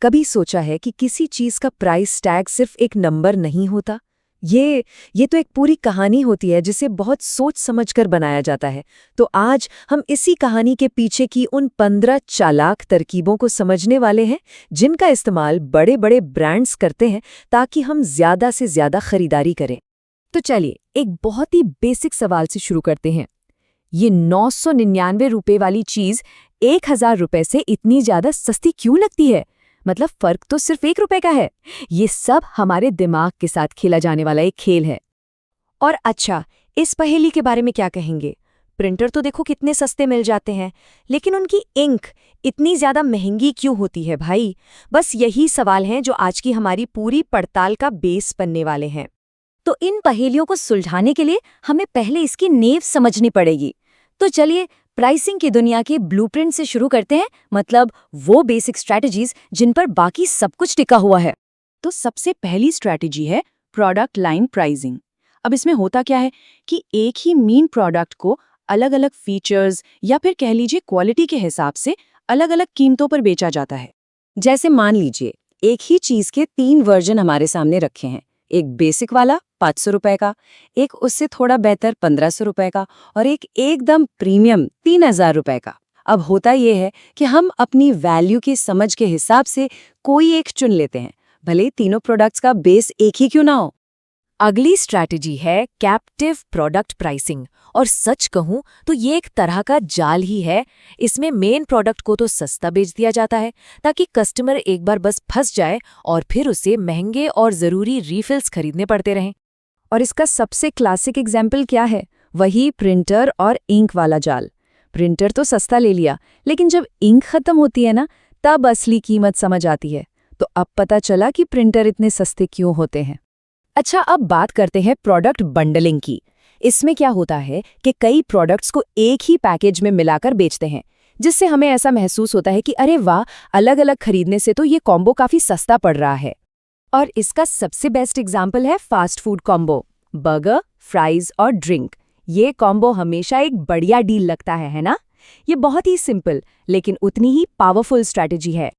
कभी सोचा है कि किसी चीज का प्राइस टैग सिर्फ एक नंबर नहीं होता? ये तो एक पूरी कहानी होती है जिसे बहुत सोच समझकर बनाया जाता है। तो आज हम इसी कहानी के पीछे की उन 15 चालाक तरकीबों को समझने वाले हैं जिनका इस्तेमाल बड़े बड़े ब्रांड्स करते हैं ताकि हम ज्यादा से ज्यादा खरीदारी करें। तो चलिए एक बहुत ही बेसिक सवाल से शुरू करते हैं। ये 999 रुपए वाली चीज 1000 रुपए से इतनी ज्यादा सस्ती क्यों लगती है? मतलब फर्क तो सिर्फ 1 रुपए का है। ये सब हमारे दिमाग के साथ खेला जाने वाला एक खेल है। और अच्छा, इस पहेली के बारे में क्या कहेंगे? प्रिंटर तो देखो कितने सस्ते मिल जाते हैं, लेकिन उनकी इंक इतनी ज्यादा महंगी क्यों होती है भाई? बस यही सवाल हैं जो आज की हमारी पूरी पड़ताल का बेस बनने वाले हैं। तो इन पहेलियों को सुलझाने के लिए हमें पहले इसकी नींव समझनी पड़ेगी। तो चलिए प्राइसिंग की दुनिया के ब्लूप्रिंट से शुरू करते हैं, मतलब वो बेसिक स्ट्रैटेजीज जिन पर बाकी सब कुछ टिका हुआ है। तो सबसे पहली स्ट्रैटेजी है प्रोडक्ट लाइन प्राइसिंग। अब इसमें होता क्या है कि एक ही मेन प्रोडक्ट को अलग अलग फीचर्स या फिर कह लीजिए क्वालिटी के हिसाब से अलग अलग कीमतों पर बेचा जाता है। जैसे मान लीजिए एक ही चीज के 3 वर्जन हमारे सामने रखे हैं। एक बेसिक वाला 500 रुपए का, एक उससे थोड़ा बेहतर 1500 रुपए का और एक एकदम प्रीमियम 3000 रुपए का। अब होता यह है कि हम अपनी वैल्यू की समझ के हिसाब से कोई एक चुन लेते हैं, भले तीनों प्रोडक्ट्स का बेस एक ही क्यों ना हो। अगली स्ट्रैटेजी है कैप्टिव प्रोडक्ट प्राइसिंग। और सच कहूं तो ये एक तरह का जाल ही है। इसमें मेन प्रोडक्ट को तो सस्ता बेच दिया जाता है ताकि कस्टमर एक बार बस फंस जाए और फिर उसे महंगे और ज़रूरी रीफिल्स खरीदने पड़ते रहें। और इसका सबसे क्लासिक एग्जाम्पल क्या है? वही प्रिंटर और इंक वाला जाल। प्रिंटर तो सस्ता ले लिया, लेकिन जब इंक खत्म होती है ना, तब असली कीमत समझ आती है। तो अब पता चला कि प्रिंटर इतने सस्ते क्यों होते हैं। अच्छा, अब बात करते हैं प्रोडक्ट बंडलिंग की। इसमें क्या होता है कि कई प्रोडक्ट्स को एक ही पैकेज में मिलाकर बेचते हैं, जिससे हमें ऐसा महसूस होता है कि अरे वाह, अलग अलग खरीदने से तो ये कॉम्बो काफी सस्ता पड़ रहा है। और इसका सबसे बेस्ट एग्जाम्पल है fast food combo. Burger, fries और ड्रिंक, ये कॉम्बो हमेशा एक बढ़िया डील लगता है ना? ये बहुत ही सिंपल लेकिन उतनी ही पावरफुल स्ट्रैटेजी है।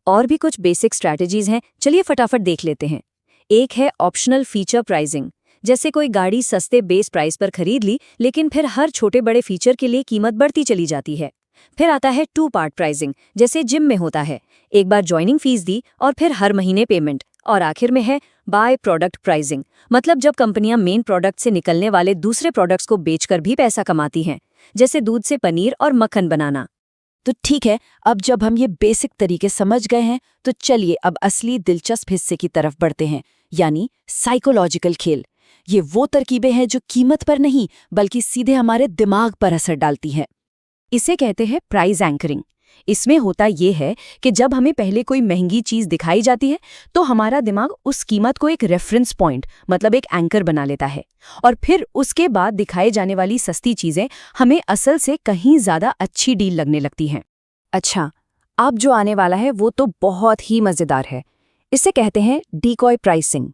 और भी कुछ बेसिक स्ट्रैटेजीज हैं, चलिए फटाफट देख लेते हैं। एक है ऑप्शनल फीचर प्राइसिंग। जैसे कोई गाड़ी सस्ते बेस प्राइस पर खरीद ली, लेकिन फिर हर छोटे बड़े फीचर के लिए कीमत बढ़ती चली जाती है। फिर आता है 2 पार्ट प्राइसिंग, जैसे जिम में होता है, एक बार ज्वाइनिंग फीस दी और फिर हर महीने पेमेंट। और आखिर में है बाय प्रोडक्ट प्राइसिंग, मतलब जब कंपनियां मेन प्रोडक्ट से निकलने वाले दूसरे प्रोडक्ट्स को बेचकर भी पैसा कमाती हैं, जैसे दूध से पनीर और मक्खन बनाना। तो ठीक है, अब जब हम ये बेसिक तरीके समझ गए हैं, तो चलिए अब असली दिलचस्प हिस्से की तरफ बढ़ते हैं, यानी साइकोलॉजिकल खेल। ये वो तरकीबें हैं जो कीमत पर नहीं बल्कि सीधे हमारे दिमाग पर असर डालती हैं। इसे कहते हैं प्राइस एंकरिंग। इसमें होता ये है कि जब हमें पहले कोई महंगी चीज दिखाई जाती है, तो हमारा दिमाग उस कीमत को एक रेफरेंस पॉइंट, मतलब एक एंकर बना लेता है, और फिर उसके बाद दिखाए जाने वाली सस्ती चीजें हमें असल से कहीं ज्यादा अच्छी डील लगने लगती हैं। अच्छा, अब जो आने वाला है वो तो बहुत ही मजेदार है। इसे कहते हैं डीकॉय प्राइसिंग।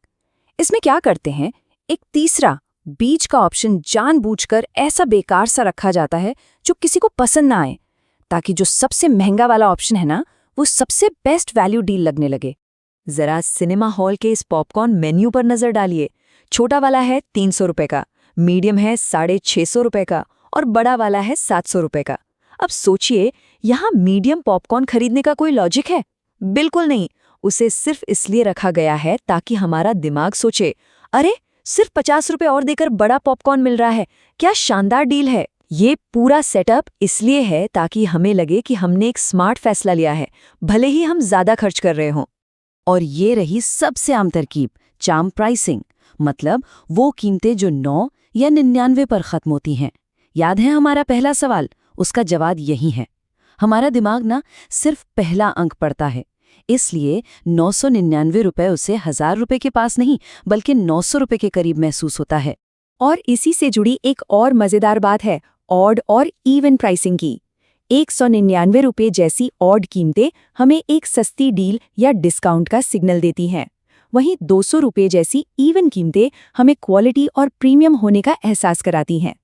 इसमें क्या करते हैं, एक तीसरा बीच का ऑप्शन जानबूझकर ऐसा बेकार सा रखा जाता है जो किसी को पसंद ना आए, ताकि जो सबसे महंगा वाला ऑप्शन है ना, वो सबसे बेस्ट वैल्यू डील लगने लगे। जरा सिनेमा हॉल के इस पॉपकॉर्न मेन्यू पर नजर डालिए। छोटा वाला है 300 रुपए का, मीडियम है 650 रुपए का और बड़ा वाला है 700 रुपए का। अब सोचिए, यहाँ मीडियम पॉपकॉर्न खरीदने का कोई लॉजिक है? बिल्कुल नहीं। उसे सिर्फ इसलिए रखा गया है ताकि हमारा दिमाग सोचे, अरे सिर्फ 50 रुपए और देकर बड़ा पॉपकॉर्न मिल रहा है, क्या शानदार डील है। ये पूरा सेटअप इसलिए है ताकि हमें लगे कि हमने एक स्मार्ट फैसला लिया है, भले ही हम ज्यादा खर्च कर रहे हों। और ये रही सबसे आम तरकीब, चार्म प्राइसिंग, मतलब वो कीमतें जो 9 या 99 पर खत्म होती हैं। याद है हमारा पहला सवाल? उसका जवाब यही है। हमारा दिमाग ना सिर्फ पहला अंक पढ़ता है, इसलिए 999 रुपए उसे 1000 रुपए के पास नहीं बल्कि 900 रुपए के करीब महसूस होता है। और इसी से जुड़ी एक और मजेदार बात है ऑड और इवन प्राइसिंग की। 199 रुपए जैसी ऑड कीमतें हमें एक सस्ती डील या डिस्काउंट का सिग्नल देती हैं। वहीं 200 रुपए जैसी इवन कीमतें हमें क्वालिटी और प्रीमियम होने का एहसास कराती हैं।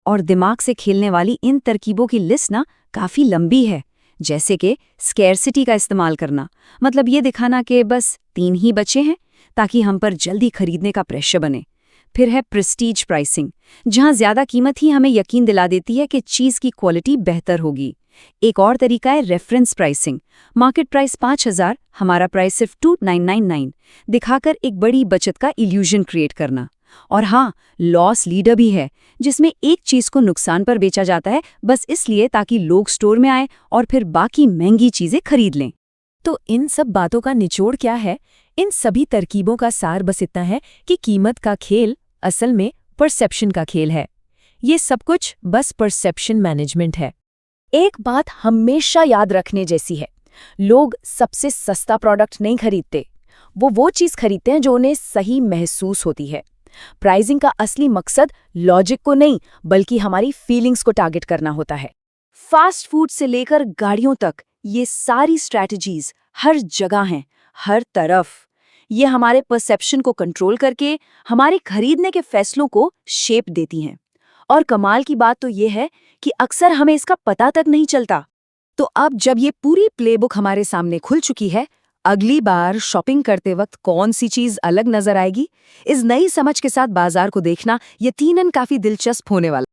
और दिमाग से खेलने वाली इन तरकीबों की लिस्ट ना काफी लंबी है, जैसे कि स्कैरसिटी का इस्तेमाल करना, मतलब ये दिखाना कि बस 3 ही बचे हैं ताकि हम पर जल्दी खरीदने का प्रेशर बने। फिर है प्रेस्टीज प्राइसिंग, जहां ज्यादा कीमत ही हमें यकीन दिला देती है कि चीज की क्वालिटी बेहतर होगी। एक और तरीका है रेफरेंस प्राइसिंग, मार्केट प्राइस 5000, हमारा प्राइस सिर्फ 2999, दिखाकर एक बड़ी बचत का इल्यूजन क्रिएट करना। और हाँ, लॉस लीडर भी है, जिसमें एक चीज को नुकसान पर बेचा जाता है बस इसलिए ताकि लोग स्टोर में आए और फिर बाकी महंगी चीजें खरीद लें। तो इन सब बातों का निचोड़ क्या है? इन सभी तरकीबों का सार बस इतना है कि कीमत का खेल असल में परसेप्शन का खेल है। ये सब कुछ बस परसेप्शन मैनेजमेंट है। एक बात हमेशा याद रखने जैसी है, लोग सबसे सस्ता प्रोडक्ट नहीं खरीदते, वो चीज खरीदते हैं जो उन्हें सही महसूस होती है। प्राइसिंग का असली मकसद लॉजिक को नहीं बल्कि हमारी फीलिंग्स को टारगेट करना होता है। फास्ट फूड से लेकर गाड़ियों तक ये सारी स्ट्रैटेजीज हर जगह हैं, हर तरफ। ये हमारे परसेप्शन को कंट्रोल करके हमारे खरीदने के फैसलों को शेप देती हैं। और कमाल की बात तो ये है कि अक्सर हमें इसका पता तक नहीं चलता। तो अब जब ये पूरी प्लेबुक हमारे सामने खुल चुकी है, अगली बार शॉपिंग करते वक्त कौन सी चीज अलग नजर आएगी, इस नई समझ के साथ बाजार को देखना यकीनन काफी दिलचस्प होने वाला।